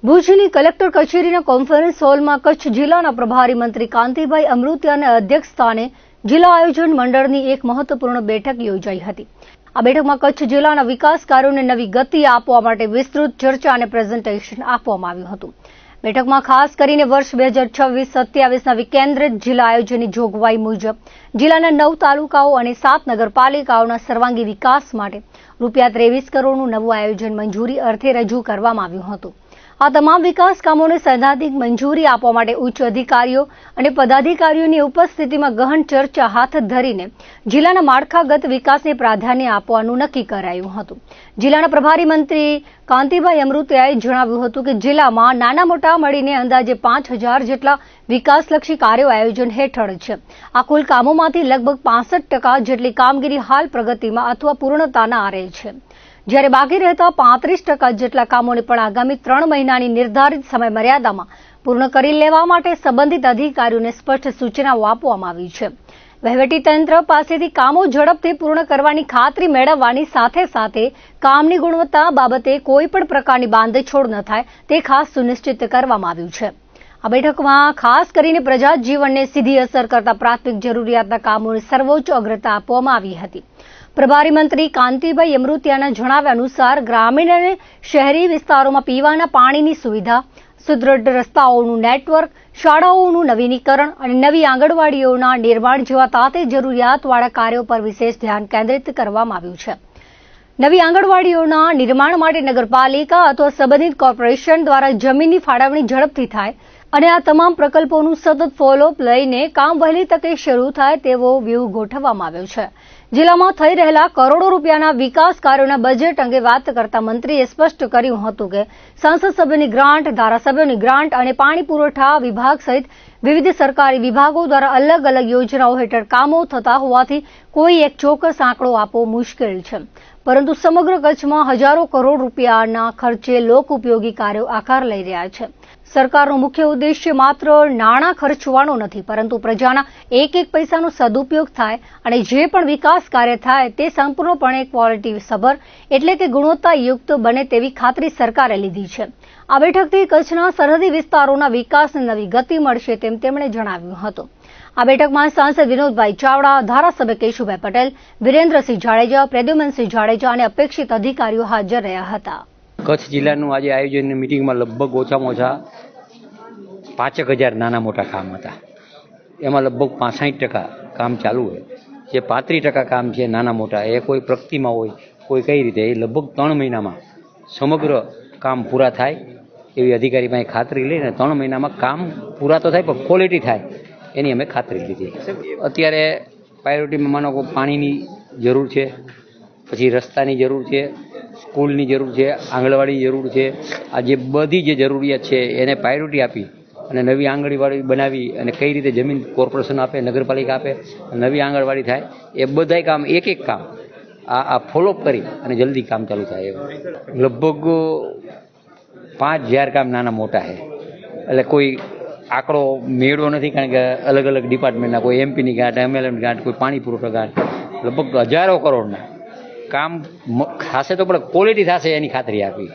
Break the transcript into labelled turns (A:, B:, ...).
A: ભુજની કલેક્ટર કચેરીના કોન્ફરન્સ હોલમાં કચ્છ જિલ્લાના પ્રભારી મંત્રી કાંતિભાઈ અમૃતિયાના અધ્યક્ષસ્થાને જિલ્લા આયોજન મંડળની એક મહત્વપૂર્ણ બેઠક યોજાઈ હતી। આ બેઠકમાં કચ્છ જિલ્લાના વિકાસ કાર્યોને નવી ગતિ આપવા માટે વિસ્તૃત ચર્ચા અને પ્રેઝન્ટેશન આપવામાં આવ્યું હતું। બેઠકમાં ખાસ કરીને વર્ષ 2026-27ના વિકેન્દ્રિત જિલ્લા આયોજનની જોગવાઈ મુજબ જિલ્લાના 9 તાલુકાઓ અને 7 નગરપાલિકાઓના સર્વાંગી વિકાસ માટે રૂપિયા 23 કરોડનું નવું આયોજન મંજૂરી અર્થે રજૂ કરવામાં આવ્યું હતું। આ તમામ વિકાસ કામોને સૈદ્ધાંતિક મંજૂરી આપવા માટે ઉચ્ચ અધિકારીઓ અને પદાધિકારીઓની ઉપસ્થિતિમાં ગહન ચર્ચા હાથ ધરીને જિલ્લાના માળખાગત વિકાસને પ્રાધાન્ય આપવાનું નક્કી કરાયું હતું। જિલ્લાના પ્રભારી મંત્રી કાંતિભાઈ અમૃતિયાએ જણાવ્યું હતું કે જિલ્લામાં નાના મોટા મળીને અંદાજે 5000 જેટલા વિકાસલક્ષી કાર્યો આયોજન હેઠળ છે। આ કુલ કામોમાંથી લગભગ 65% જેટલી કામગીરી હાલ પ્રગતિમાં અથવા પૂર્ણતાના આરે છે, જ્યારે બાકી રહેતા 35% જેટલા કામોને પણ આગામી 3 મહિનાની નિર્ધારિત સમયમર્યાદામાં પૂર્ણ કરી લેવા માટે સંબંધિત અધિકારીઓને સ્પષ્ટ સૂચનાઓ આપવામાં આવી છે। વહીવટીતંત્ર પાસેથી કામો ઝડપથી પૂર્ણ કરવાની ખાતરી મેળવવાની સાથે સાથે કામની ગુણવત્તા બાબતે કોઈ પણ પ્રકારની બાંધછોડ ન થાય તે ખાસ સુનિશ્ચિત કરવામાં આવ્યું છે। આ બેઠકમાં ખાસ કરીને પ્રજા જીવનને સીધી અસર કરતા પ્રાથમિક જરૂરિયાતના કામોને સર્વોચ્ચ અગ્રતા આપવામાં આવી હતી। પ્રભારી મંત્રી કાંતિભાઈ અમૃતિયાના જણાવ્યા અનુસાર ગ્રામીણ અને શહેરી વિસ્તારોમાં પીવાના પાણીની સુવિધા, સુદૃઢ રસ્તાઓનું નેટવર્ક, શાળાઓનું નવીનીકરણ અને નવી આંગણવાડીઓના નિર્માણ જેવા તાતે જરૂરિયાતવાળા કાર્યો પર વિશેષ ધ્યાન કેન્દ્રિત કરવામાં આવ્યું છે। નવી આંગણવાડીઓના નિર્માણ માટે નગરપાલિકા અથવા સંબંધિત કોર્પોરેશન દ્વારા જમીનની ફાળવણી ઝડપથી થાય અને આ તમામ પ્રકલ્પોનું સતત ફોલોઅપ લઈને કામ વહેલી તકે શરૂ થાય તેવો વ્યૂહ ગોઠવવામાં આવ્યો છે। જિલ્લામાં થઈ રહેલા કરોડો રૂપિયાના વિકાસ કાર્યોના બજેટ અંગે વાત કરતા મંત્રીએ સ્પષ્ટ કર્યું હતું કે સંસદ સભ્યોની ગ્રાન્ટ, ધારાસભ્યોની ગ્રાન્ટ અને પાણી પુરવઠા વિભાગ સહિત વિવિધ સરકારી વિભાગો દ્વારા અલગ અલગ યોજનાઓ હેઠળ કામો થતા હોવાથી કોઈ એક ચોક્કસ આંકડો આપવો મુશ્કેલ છે, પરંતુ સમગ્ર કચ્છમાં હજારો કરોડ રૂપિયાના ખર્ચે લોક ઉપયોગી કાર્યો આકાર લઈ રહ્યા છે। સરકારનો મુખ્ય ઉદ્દેશ્ય માત્ર નાણાં ખર્ચવાનો નથી, પરંતુ પ્રજાના એક એક પૈસાનો સદુપયોગ થાય અને જે પણ વિકાસ કાર્ય થાય તે સંપૂર્ણપણે ક્વોલિટી સભર એટલે કે ગુણવત્તાયુક્ત બને તેવી ખાતરી સરકારે લીધી છે। આ બેઠકથી કચ્છના સરહદી વિસ્તારોના વિકાસને નવી ગતિ મળશે તેમ તેમણે જણાવ્યું હતું। આ બેઠકમાં સાંસદ વિનોદભાઈ ચાવડા, ધારાસભ્ય કેશુભાઈ પટેલ, વિરેન્દ્રસિંહ જાડેજા, પ્રદ્યુમનસિંહ જાડેજા અને અપેક્ષિત અધિકારીઓ હાજર રહ્યા હતા।
B: કચ્છ જિલ્લાનું આજે આયોજનની મિટિંગમાં લગભગ ઓછામાં ઓછા 5000 નાના મોટા કામ હતા। એમાં લગભગ 65% કામ ચાલુ હોય, જે 35% કામ છે નાના મોટા એ કોઈ પ્રગતિમાં હોય, કોઈ કઈ રીતે, એ લગભગ 3 મહિનામાં સમગ્ર કામ પૂરા થાય એવી અધિકારી પાસે ખાતરી લઈને 3 મહિનામાં કામ પૂરા તો થાય પણ ક્વોલિટી થાય એની અમે ખાતરી લીધી। અત્યારે પ્રાયોરિટીમાં માનો કે પાણીની જરૂર છે, પછી રસ્તાની જરૂર છે, સ્કૂલની જરૂર છે, આંગણવાડીની જરૂર છે। આ જે બધી જે જરૂરિયાત છે એને પ્રાયોરિટી આપી અને નવી આંગણવાડી બનાવી અને કઈ રીતે જમીન કોર્પોરેશન આપે, નગરપાલિકા આપે, નવી આંગણવાડી થાય, એ બધાય કામ એક એક કામ આ ફોલોઅપ કરી અને જલ્દી કામ ચાલુ થાય એવું લગભગ 5000 કામ નાના મોટા છે। એટલે કોઈ આંકડો મેળવો નથી, કારણ કે અલગ અલગ ડિપાર્ટમેન્ટના, કોઈ એમપીની ગાંઠ, એમએલએની ગાંઠ, કોઈ પાણી પુરવઠા ગાંઠ, લગભગ હજારો કરોડના કામ થશે તો પણ ક્વોલિટી થશે એની ખાતરી આપી।